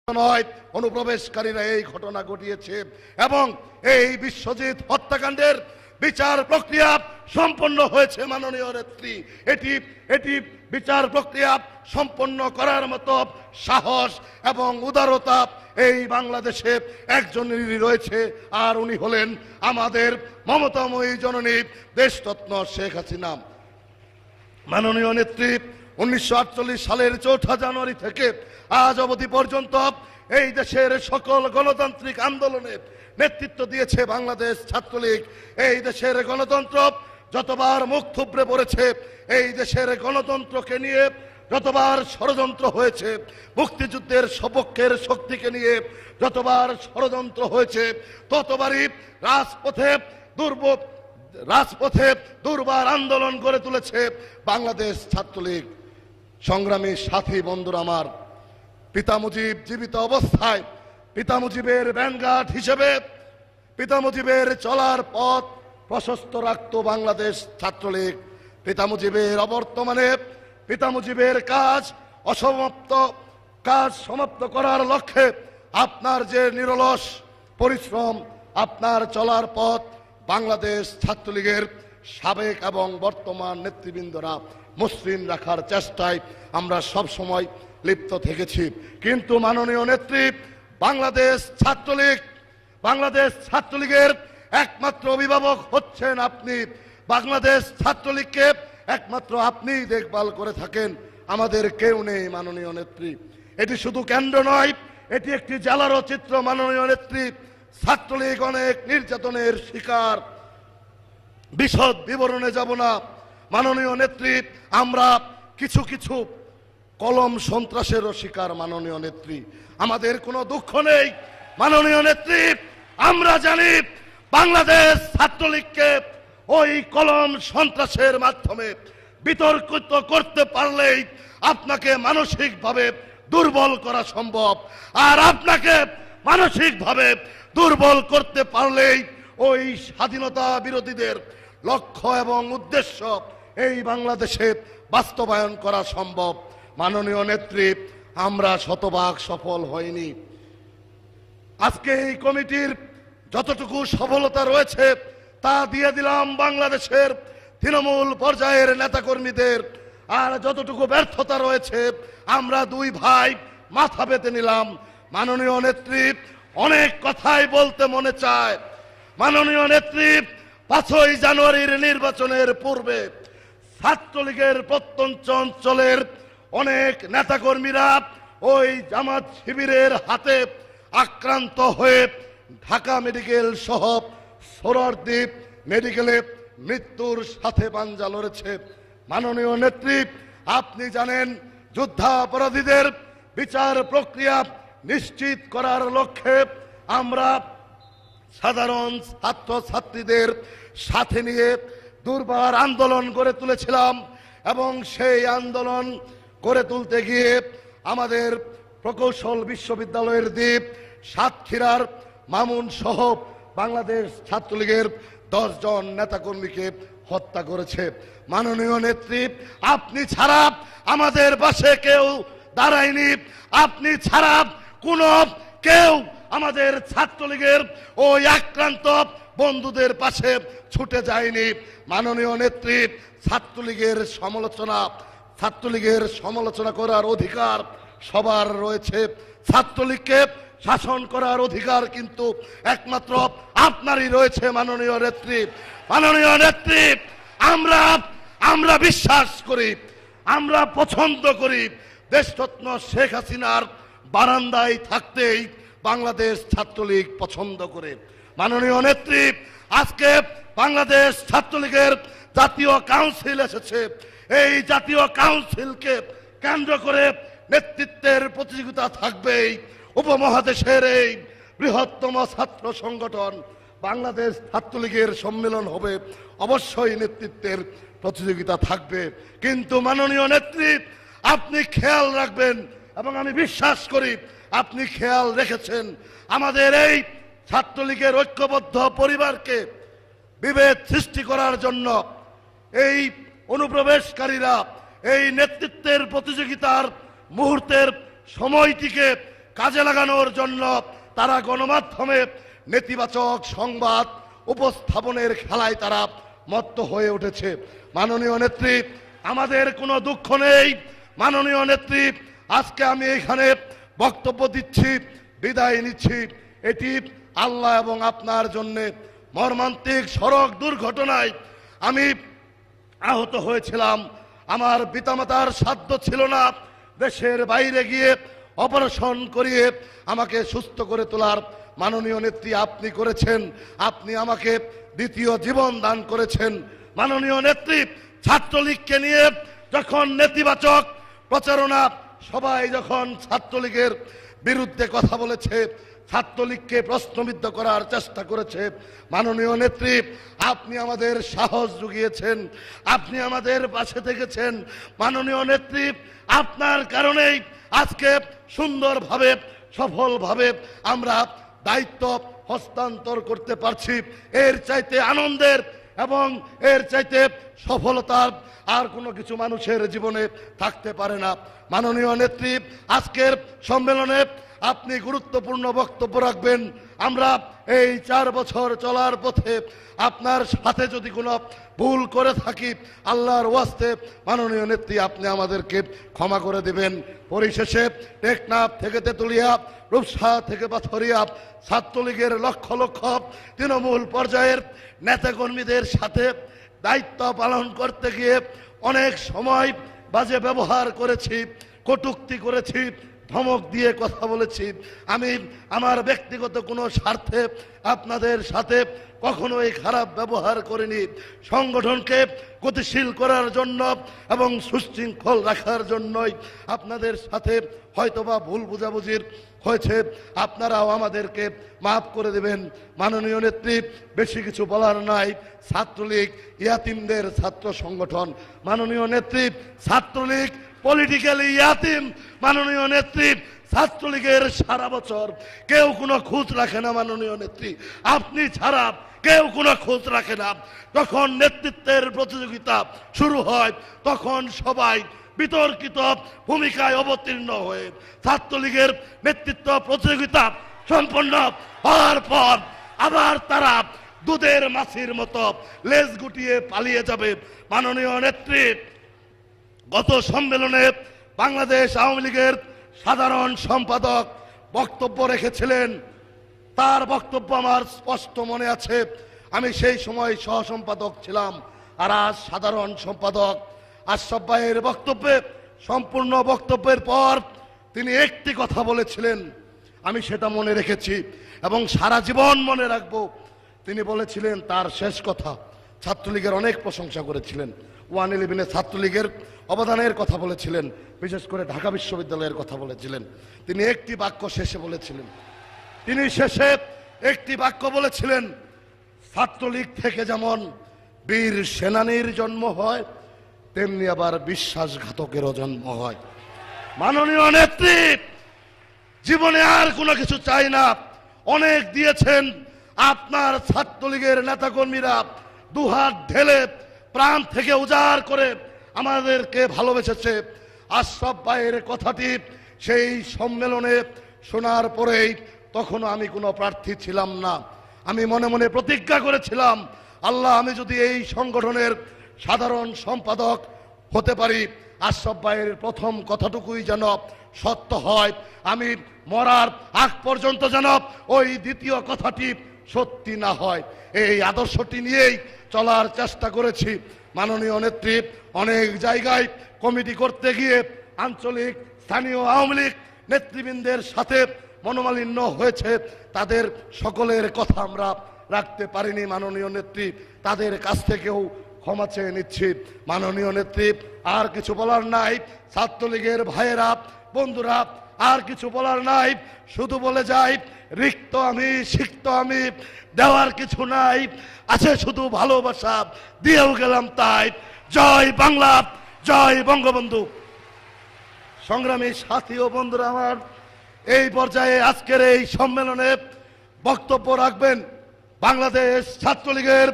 নয়, অনুপ্রবেশকারীরা এই ঘটনা ঘটিয়েছে এবং এই বিশ্বজিৎ হত্যাকাণ্ডের বিচার প্রক্রিয়া সম্পন্ন হয়েছে। মাননীয় নেত্রী, এটি বিচার প্রক্রিয়া সম্পন্ন করার মতো সাহস এবং উদারতা এই বাংলাদেশে একজনেরই রয়েছে, আর উনি হলেন আমাদের মমতাময়ী জননী দেশরত্ন শেখ হাসিনা। মাননীয় নেত্রী 1948 সালের 4 জানুয়ারি থেকে আজ অবধি পর্যন্ত এই দেশের সকল গণতান্ত্রিক আন্দোলনে নেতৃত্ব দিয়েছে বাংলাদেশ ছাত্রলীগ। এই দেশের গণতন্ত্র যতবার মুখ থুবড়ে পড়েছে, এই দেশের গণতন্ত্রকে নিয়ে যতবার ষড়যন্ত্র হয়েছে, মুক্তিযুদ্ধের সপক্ষের শক্তিকে নিয়ে যতবার ষড়যন্ত্র হয়েছে, ততবারই রাজপথে দুর্বার আন্দোলন গড়ে তুলেছে বাংলাদেশ ছাত্রলীগ। সংগ্রামী সাথী বন্ধুরা আমার, পিতা মুজিব জীবিত অবস্থায় পিতা মুজিবের ভ্যানগার্ড হিসেবে পিতা মুজিবের চলার পথ প্রশস্ত রাখত বাংলাদেশ ছাত্রলীগ। পিতা মুজিবের অবর্তমানে পিতা মুজিবের কাজ সমাপ্ত করার লক্ষ্যে আপনার যে নিরলস পরিশ্রম, আপনার চলার পথ বাংলাদেশ ছাত্রলীগের সাবেক এবং বর্তমান নেতৃবৃন্দরা মসৃণ রাখার চেষ্টায় আমরা সব সময় লিপ্ত থেকেছি। কিন্তু মাননীয় নেত্রী, বাংলাদেশ ছাত্রলীগের একমাত্র অভিভাবক হচ্ছেন আপনি। বাংলাদেশ ছাত্রলীগকে একমাত্র আপনিই দেখভাল করে থাকেন, আমাদের কেউ নেই। মাননীয় নেত্রী, এটি শুধু কেন্দ্র নয়, এটি একটি জেলারও চিত্র। মাননীয় নেত্রী, ছাত্রলীগ অনেক নির্যাতনের শিকার, বিশদ বিবরণে যাব না। মাননীয় নেত্রী, আমরা কিছু কলম সন্ত্রাসেরও শিকার। মাননীয় নেত্রী, আমাদের কোনো দুঃখ নেই। মাননীয় নেত্রী, আমরা জানি বাংলাদেশ ছাত্রলীগকে ওই কলম সন্ত্রাসের মাধ্যমে বিতর্কিত করতে পারলেই আপনাকে মানসিকভাবে দুর্বল করা সম্ভব, আর আপনাকে মানসিকভাবে দুর্বল করতে পারলেই ওই স্বাধীনতা বিরোধীদের লক্ষ্য এবং উদ্দেশ্য এই বাংলাদেশে বাস্তবায়ন করা সম্ভব। মাননীয় নেত্রী, আমরা শতভাগ সফল হইনি। আজকে এই কমিটির যতটুকু সফলতা রয়েছে তা দিয়ে দিলাম বাংলাদেশের তৃণমূল পর্যায়ের নেতাকর্মীদের, আর যতটুকু ব্যর্থতা রয়েছে আমরা দুই ভাই মাথা পেতে নিলাম। মাননীয় নেত্রী, অনেক কথাই বলতে মনে চায়। মাননীয় নেত্রী, 5ই জানুয়ারির নির্বাচনের পূর্বে ছাত্রলীগের প্রত্যন্ত অঞ্চলের অনেক নেতাকর্মীরা ওই জামাত শিবিরের হাতে আক্রান্ত হয়ে ঢাকা মেডিকেল সহ সোহরাওয়ার্দী মেডিকেলে মৃত্যুর সাথে পাঞ্জা লড়েছে। মাননীয় নেত্রী, আপনি জানেন যুদ্ধাপরাধীদের বিচার প্রক্রিয়া নিশ্চিত করার লক্ষ্যে আমরা সাধারণ ছাত্রছাত্রীদের সাথে নিয়ে দুর্বার আন্দোলন গড়ে তুলেছিলাম, এবং সেই আন্দোলন গড়ে তুলতে গিয়ে আমাদের প্রকৌশল বিশ্ববিদ্যালয়ের দ্বীপ, সাতক্ষীরার মামুন সহ বাংলাদেশ ছাত্রলীগের 10 জন নেতাকর্মীকে হত্যা করেছে। মাননীয় নেত্রী, আপনি ছাড়া আমাদের পাশে কেউ দাঁড়ায়নি, আপনি ছাড়া কোনো কেউ আমাদের ছাত্রলীগের ওই আক্রান্ত বন্ধুদের পাশে ছুটে যায়নি। মাননীয় নেত্রী, ছাত্রলীগের সমালোচনা করার অধিকার সবার রয়েছে। ছাত্রলীগকে শাসন করার অধিকার কিন্তু একমাত্র আপনারই রয়েছে। মাননীয় নেত্রী, আমরা বিশ্বাস করি, আমরা পছন্দ করি দেশরত্ন শেখ হাসিনার বারান্দায় থাকতেই বাংলাদেশ ছাত্রলীগ পছন্দ করে। মাননীয় নেত্রী, আজকে বাংলাদেশ ছাত্রলীগের জাতীয় কাউন্সিল এসেছে। এই জাতীয় কাউন্সিলকে কেন্দ্র করে নেতৃত্বের প্রতিযোগিতা থাকবেই। উপমহাদেশের এই বৃহত্তম ছাত্র সংগঠন বাংলাদেশ ছাত্রলীগের সম্মেলন হবে, অবশ্যই নেতৃত্বের প্রতিযোগিতা থাকবে। কিন্তু মাননীয় নেত্রী, আপনি খেয়াল রাখবেন, এবং আমি বিশ্বাস করি আপনি খেয়াল রেখেছেন, আমাদের এই ছাত্রলীগের ঐক্যবদ্ধ পরিবারকে বিভেদ সৃষ্টি করার জন্য এই অনুপ্রবেশকারীরা এই নেতৃত্বের প্রতিযোগিতার মুহূর্তের সময়টিকে কাজে লাগানোর জন্য তারা গণমাধ্যমে নেতিবাচক সংবাদ উপস্থাপনের খেলায় তারা মত্ত হয়ে উঠেছে। মাননীয় নেত্রী, আমাদের কোনো দুঃখ নেই। মাননীয় নেত্রী, আজকে আমি এখানে বক্তব্য দিচ্ছি, বিদায় নিচ্ছি, এটি আল্লাহ এবং আপনার জন্য। মর্মান্তিক সড়ক দুর্ঘটনায় আমি আহত হয়েছিলাম। আমার পিতামাতার সাধ্য ছিল না দেশের বাইরে গিয়ে অপারেশন করিয়ে আমাকে সুস্থ করে তোলার। মাননীয় নেত্রী, আপনি করেছেন। আপনি আমাকে দ্বিতীয় জীবন দান করেছেন। মাননীয় নেত্রী, ছাত্রলীগকে নিয়ে যখন নেতিবাচক প্রচারণা, সবাই যখন ছাত্রলীগের বিরুদ্ধে কথা বলেছে, ছাত্রলীগকে প্রশ্নবিদ্ধ করার চেষ্টা করেছে, মাননীয় নেত্রী, আপনি আমাদের সাহস জুগিয়েছেন, আপনি আমাদের পাশে থেকেছেন। মাননীয় নেত্রী, আপনার কারণেই আজকে সুন্দরভাবে, সফলভাবে আমরা দায়িত্ব হস্তান্তর করতে পারছি। এর চাইতে আনন্দের এবং এর চাইতে সফলতার আর কোনো কিছু মানুষের জীবনে থাকতে পারে না। মাননীয় নেত্রী, আজকের সম্মেলনে আপনি গুরুত্বপূর্ণ বক্তব্য রাখবেন। আমরা এই 4 বছর চলার পথে আপনার সাথে যদি কোনো ভুল করে থাকি, আল্লাহর ওয়াস্তে মাননীয় নেত্রী আপনি আমাদেরকে ক্ষমা করে দেবেন। পরিশেষে টেকনাফ থেকে তেতুলিয়া, রূপসা থেকে পাথরিয়া ছাত্রলীগের লক্ষ লক্ষ তৃণমূল পর্যায়ের নেতাকর্মীদের সাথে দায়িত্ব পালন করতে গিয়ে অনেক সময় বাজে ব্যবহার করেছি, কটূক্তি করেছি, ধমক দিয়ে কথা বলেছি। আমি আমার ব্যক্তিগত কোনো স্বার্থে আপনাদের সাথে কখনোই খারাপ ব্যবহার করিনি। সংগঠনকে গতিশীল করার জন্য এবং সুশৃঙ্খল রাখার জন্যই আপনাদের সাথে হয়তোবা ভুল বোঝাবুঝির হয়েছে। আপনারাও আমাদেরকে মাফ করে দেবেন। মাননীয় নেত্রী, বেশি কিছু বলার নাই। ছাত্রলীগ ইয়াতিমদের ছাত্র সংগঠন। মাননীয় নেত্রী, ছাত্রলীগ পলিটিক্যালি ইয়াতিম। মাননীয় নেত্রী, ছাত্রলীগের সারা বছর কেউ কোনো খোঁজ রাখে না। মাননীয় নেত্রী, আপনি ছাড়া কেউ কোনো খোঁজ রাখে না। যখন নেতৃত্বের প্রতিযোগিতা শুরু হয়, তখন সবাই বিতর্কিত ভূমিকায় অবতীর্ণ হয়ে ছাত্রলীগের নেতৃত্ব প্রতিযোগিতা সম্পন্ন হওয়ার পর আবার তারা দুধের মাছির মতো লেজ গুটিয়ে পালিয়ে যাবে। মাননীয় নেত্রী, গত সম্মেলনে বাংলাদেশ আওয়ামী লীগের সাধারণ সম্পাদক বক্তব্য রেখেছিলেন। তার বক্তব্য আমার স্পষ্ট মনে আছে। আমি সেই সময় সহ সম্পাদক ছিলাম, আর আজ সাধারণ সম্পাদক। আশরাফ ভাইয়ের বক্তব্যে, সম্পূর্ণ বক্তব্যের পর তিনি একটি কথা বলেছিলেন, আমি সেটা মনে রেখেছি এবং সারা জীবন মনে রাখব। তিনি বলেছিলেন, তার শেষ কথা, ছাত্রলীগের অনেক প্রশংসা করেছিলেন, 111 ছাত্রলীগের অবদানের কথা বলেছিলেন, বিশেষ করে ঢাকা বিশ্ববিদ্যালয়ের কথা বলেছিলেন। তিনি একটি বাক্য শেষে বলেছিলেন, তিনি শেষে একটি বাক্য বলেছিলেন, ছাত্রলীগ থেকে যেমন বীর সেনানীর জন্ম হয়, তেমনি আবার বিশ্বাসঘাতকেরও জন্ম হয়। মাননীয় নেত্রী, জীবনে আর কোনো কিছু চাই না। অনেক দিয়েছেন। আপনার ছাত্রলীগের নেতাকর্মীরা দুহাত ঢেলে প্রাণ থেকে উজাড় করে আমাদেরকে ভালোবেসেছে। আশরাফ ভাইয়ের কথাটি সেই সম্মেলনে শোনার পরেই, তখনও আমি কোনো প্রার্থী ছিলাম না, আমি মনে মনে প্রতিজ্ঞা করেছিলাম, আল্লাহ, আমি যদি এই সংগঠনের সাধারণ সম্পাদক হতে পারি, আশরাফ ভাইয়ের প্রথম কথাটুকুই যেন সত্য হয়। আমি মরার আগ পর্যন্ত যেন ওই দ্বিতীয় কথাটি সত্যি না হয়, এই আদর্শটি নিয়েই চলার চেষ্টা করেছি। মাননীয় নেত্রী, অনেক জায়গায় কমিটি করতে গিয়ে আঞ্চলিক স্থানীয় আওয়ামী লীগ নেতৃবৃন্দের সাথে মনোমালিন্য হয়েছে। তাদের সকলের কথা আমরা রাখতে পারিনি। মাননীয় নেত্রী, তাদের কাছ থেকেও ক্ষমা চেয়ে নিচ্ছি। মাননীয় নেত্রী, আর কিছু বলার নাই। ছাত্রলীগের ভাইয়েরা, বন্ধুরা, আর কিছু বলার নাই। শুধু বলে যাই, রিক্ত আমি, সিক্ত আমি, দেওয়ার কিছু নাই, আছে শুধু ভালোবাসা, দিয়েও গেলাম তাই। জয় বাংলা, জয় বঙ্গবন্ধু। সংগ্রামী সাথী ও বন্ধুরা আমার, এই পর্যায়ে আজকের এই সম্মেলনে বক্তব্য রাখবেন বাংলাদেশ ছাত্রলীগের